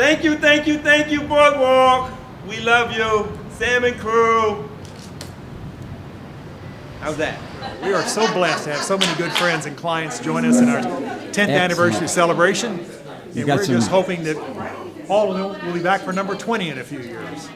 Thank you, Boardwalk. We love you. Sam and crew. How's that? We are so blessed to have so many good friends and clients join us in our 10th anniversary celebration. And we're just hoping that all of them will be back for number 20 in a few years.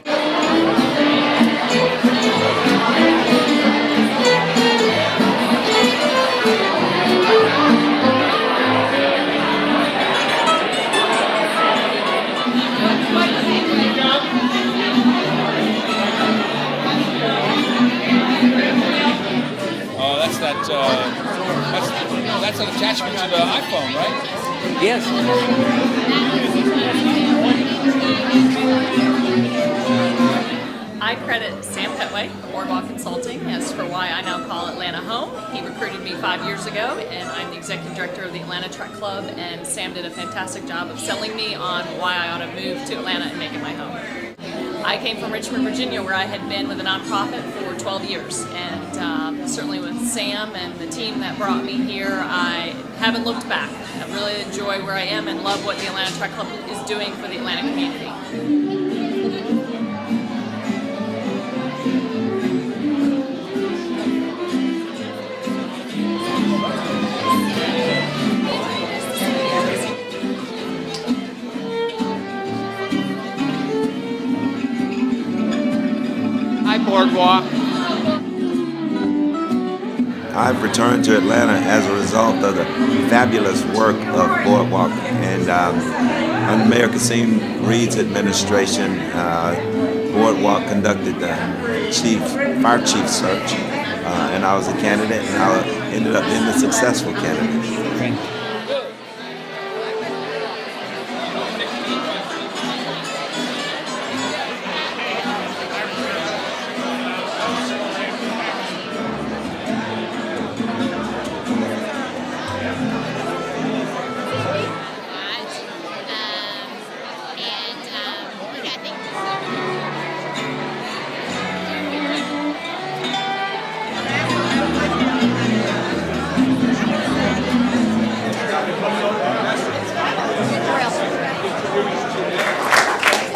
That's an attachment to the iPhone, right? Yes. I credit Sam Petway of Boardwalk Consulting as for why I now call Atlanta home. He recruited me 5 years ago, and I'm the executive director of the Atlanta Truck Club, and Sam did a fantastic job of selling me on why I ought to move to Atlanta and make it my home. I came from Richmond, Virginia, where I had been with a nonprofit for 12 years, and certainly with Sam and the team that brought me here, I haven't looked back. I really enjoy where I am and love what the Atlanta Truck Club is doing for the Atlanta community. Hi, Boardwalk. I've returned to Atlanta as a result of the fabulous work of Boardwalk. And under Mayor Kasim Reed's administration, Boardwalk conducted the fire chief search. And I was a candidate, and I ended up being the successful candidate.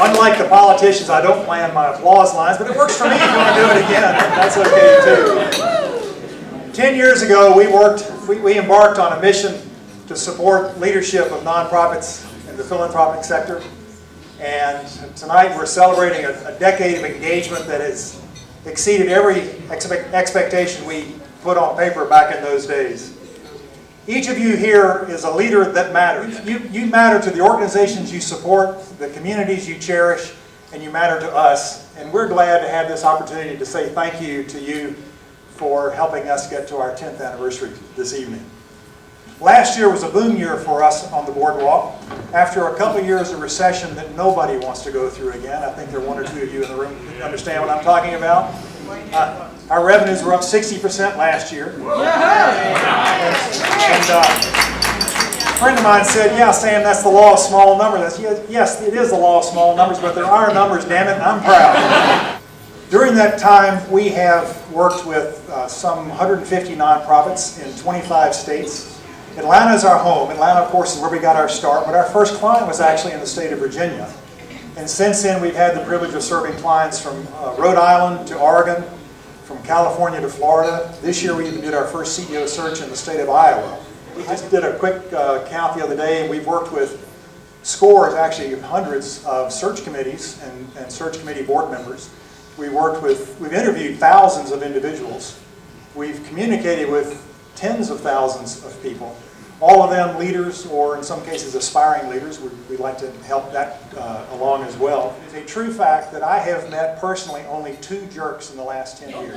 Unlike the politicians, I don't plan my applause lines, but it works for me if you want to do it again. That's okay too. 10 years ago, we embarked on a mission to support leadership of nonprofits in the philanthropic sector. And tonight we're celebrating a decade of engagement that has exceeded every expectation we put on paper back in those days. Each of you here is a leader that matters. You matter to the organizations you support, the communities you cherish, and you matter to us. And we're glad to have this opportunity to say thank you to you for helping us get to our 10th anniversary this evening. Last year was a boom year for us on the Boardwalk. After a couple of years of recession that nobody wants to go through again, I think there are one or two of you in the room who understand what I'm talking about. Our revenues were up 60% last year. And a friend of mine said, yeah, Sam, that's the law of small numbers. Yes, it is the law of small numbers, but there are numbers, damn it, and I'm proud. During that time, we have worked with some 150 nonprofits in 25 states. Atlanta is our home. Atlanta, of course, is where we got our start, but our first client was actually in the state of Virginia. And since then, we've had the privilege of serving clients from Rhode Island to Oregon, from California to Florida. This year, we even did our first CEO search in the state of Iowa. We just did a quick count the other day, and we've worked with scores, actually hundreds of search committees and search committee board members. We've interviewed thousands of individuals. We've communicated with tens of thousands of people. All of them leaders, or in some cases aspiring leaders. We'd like to help that along as well. It's a true fact that I have met personally only 2 jerks in the last 10 years.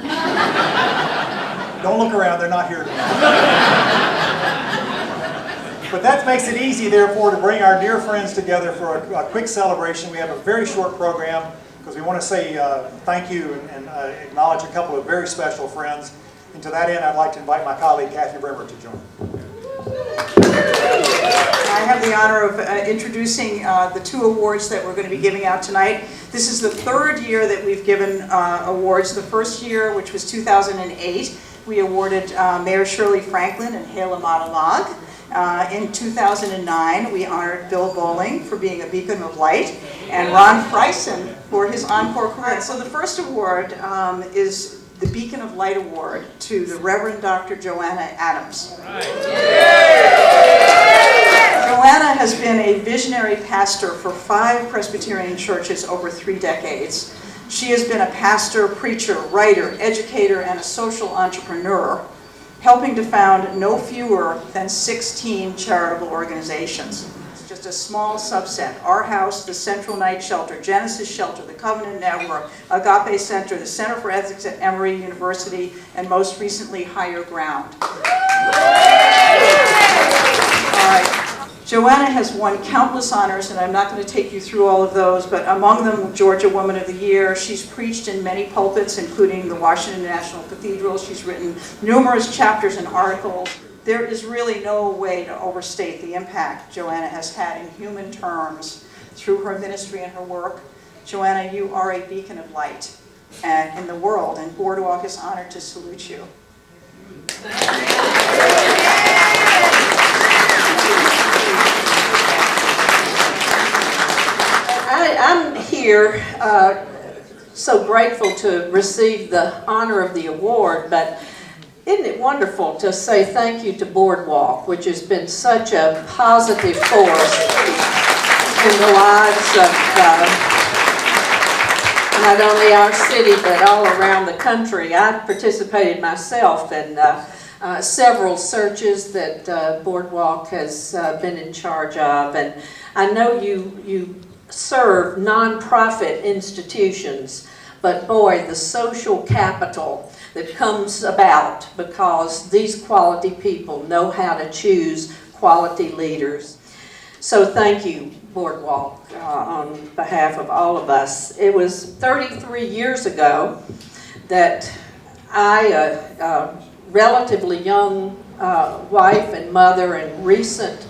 Don't look around, they're not here tonight. But that makes it easy, therefore, to bring our dear friends together for a quick celebration. We have a very short program because we want to say thank you and acknowledge a couple of very special friends. And to that end, I'd like to invite my colleague, Kathy Brimmer, to join. I have the honor of introducing the 2 awards that we're going to be giving out tonight. This is the 3rd year that we've given awards. The first year, which was 2008, we awarded Mayor Shirley Franklin and Hela Monologue. In 2009, we honored Bill Bowling for being a beacon of light, and Ron Friesen for his Encore Career. So the first award is the Beacon of Light Award to the Reverend Dr. Joanna Adams. Joanna has been a visionary pastor for 5 Presbyterian churches over 3 decades. She has been a pastor, preacher, writer, educator, and a social entrepreneur, helping to found no fewer than 16 charitable organizations. It's just a small subset: Our House, the Central Night Shelter, Genesis Shelter, the Covenant Network, Agape Center, the Center for Ethics at Emory University, and most recently, Higher Ground. All right. Joanna has won countless honors, and I'm not going to take you through all of those, but among them, Georgia Woman of the Year. She's preached in many pulpits, including the Washington National Cathedral. She's written numerous chapters and articles. There is really no way to overstate the impact Joanna has had in human terms through her ministry and her work. Joanna, you are a beacon of light in the world, and Boardwalk is honored to salute you. I'm here so grateful to receive the honor of the award, but isn't it wonderful to say thank you to Boardwalk, which has been such a positive force in the lives of not only our city but all around the country. I participated myself in several searches that Boardwalk has been in charge of, and I know you serve nonprofit institutions, but boy, the social capital that comes about because these quality people know how to choose quality leaders. So thank you, Boardwalk, on behalf of all of us. It was 33 years ago that I, a relatively young wife and mother and recent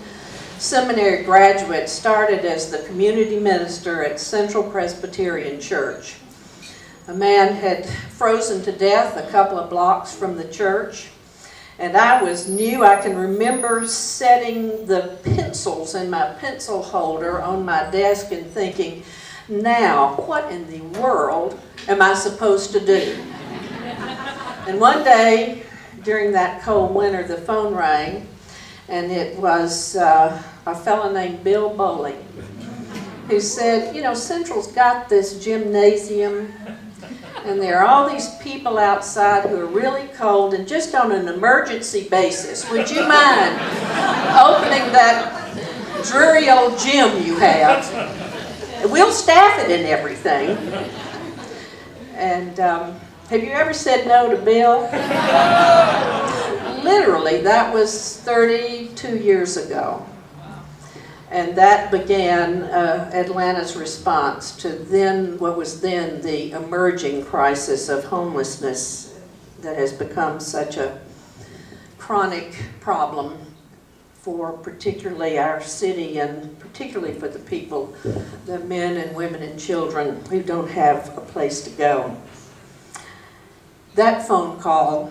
seminary graduate, started as the community minister at Central Presbyterian Church. A man had frozen to death a couple of blocks from the church, and I was new. I can remember setting the pencils in my pencil holder on my desk and thinking, now, what in the world am I supposed to do? And one day, during that cold winter, the phone rang, and it was a fellow named Bill Bowling, who said, you know, Central's got this gymnasium, and there are all these people outside who are really cold, and just on an emergency basis, would you mind opening that dreary old gym you have? We'll staff it and everything. And have you ever said no to Bill? Literally, that was 32 years ago. And that began Atlanta's response to what was then the emerging crisis of homelessness that has become such a chronic problem for particularly our city, and particularly for the people, the men and women and children who don't have a place to go. That phone call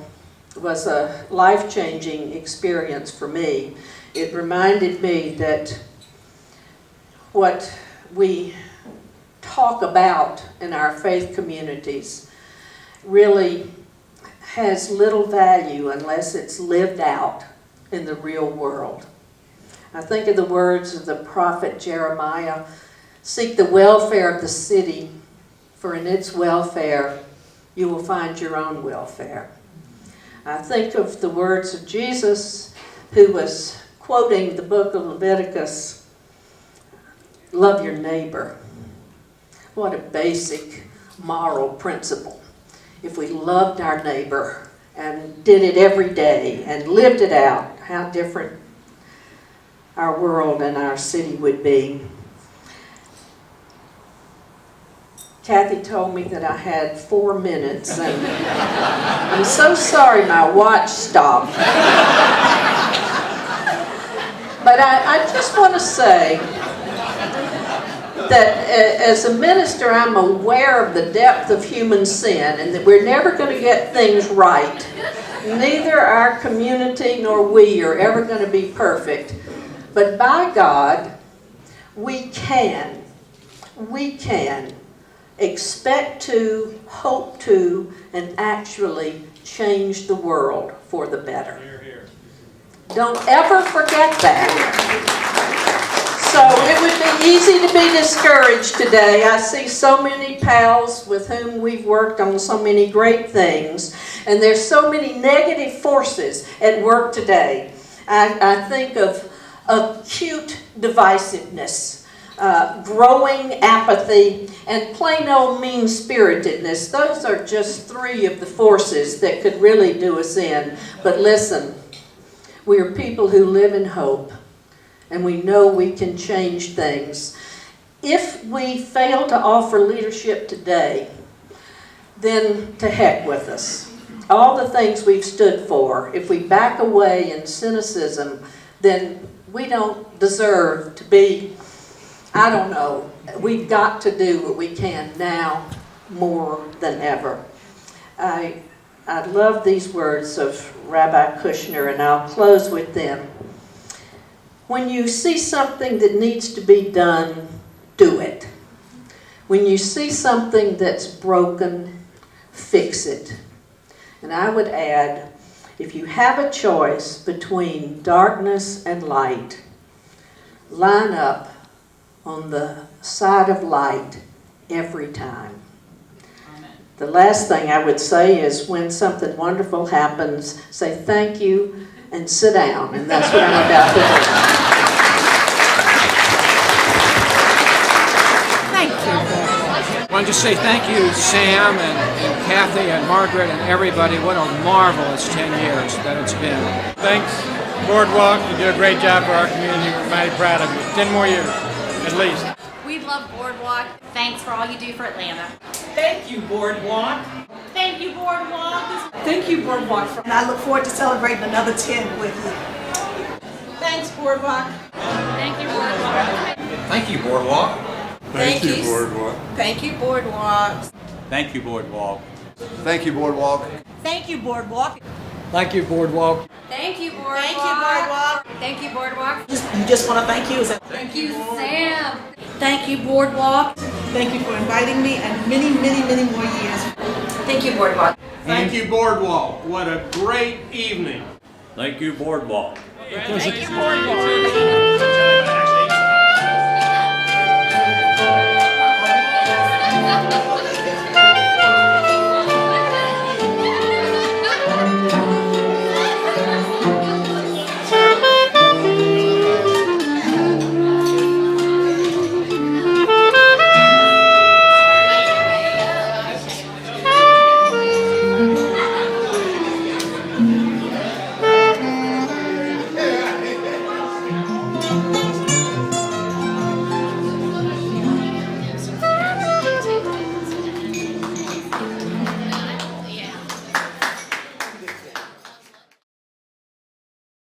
was a life-changing experience for me. It reminded me that what we talk about in our faith communities really has little value unless it's lived out in the real world. I think of the words of the prophet Jeremiah, "Seek the welfare of the city, for in its welfare you will find your own welfare." I think of the words of Jesus, who was quoting the book of Leviticus, love your neighbor. What a basic moral principle. If we loved our neighbor and did it every day and lived it out, how different our world and our city would be. Kathy told me that I had 4 minutes, and I'm so sorry my watch stopped. But I just want to say that as a minister, I'm aware of the depth of human sin and that we're never going to get things right. Neither our community nor we are ever going to be perfect. But by God, we can expect to, hope to, and actually change the world for the better. Don't ever forget that. So it would be easy to be discouraged today. I see so many pals with whom we've worked on so many great things, and there's so many negative forces at work today. I think of acute divisiveness, growing apathy, and plain old mean-spiritedness. Those are just three of the forces that could really do us in. But listen, we are people who live in hope, and we know we can change things. If we fail to offer leadership today, then to heck with us. All the things we've stood for, if we back away in cynicism, then we don't deserve to be, I don't know, we've got to do what we can now more than ever. I love these words of Rabbi Kushner, and I'll close with them. When you see something that needs to be done, do it. When you see something that's broken, fix it. And I would add, if you have a choice between darkness and light, line up on the side of light every time. Amen. The last thing I would say is when something wonderful happens, say thank you and sit down, and that's what I'm about to do. Thank you. I want to just say thank you, Sam and Kathy and Margaret and everybody. What a marvelous 10 years that it's been. Thanks, Boardwalk. You do a great job for our community. We're mighty proud of you. 10 more years, at least. We love Boardwalk. Thanks for all you do for Atlanta. Thank you, Boardwalk. Thank you, Boardwalk. Thank you, Boardwalk. And I look forward to celebrating another 10 with you. Thanks, Boardwalk. Thank you, Boardwalk. Thank you, Boardwalk. Thank you, Boardwalk. Thank you, Boardwalk. Thank you, Boardwalk. Thank you, Boardwalk. Thank you, Boardwalk. Thank you, Boardwalk. Thank you, Boardwalk. Thank you, Boardwalk. Thank you, Boardwalk. You just want to thank you. Thank you, Sam. Thank you, Boardwalk. Thank you for inviting me, and many, many, many more years. Thank you, Boardwalk. Thank you, Boardwalk. What a great evening. Thank you, Boardwalk. Thank you, Boardwalk.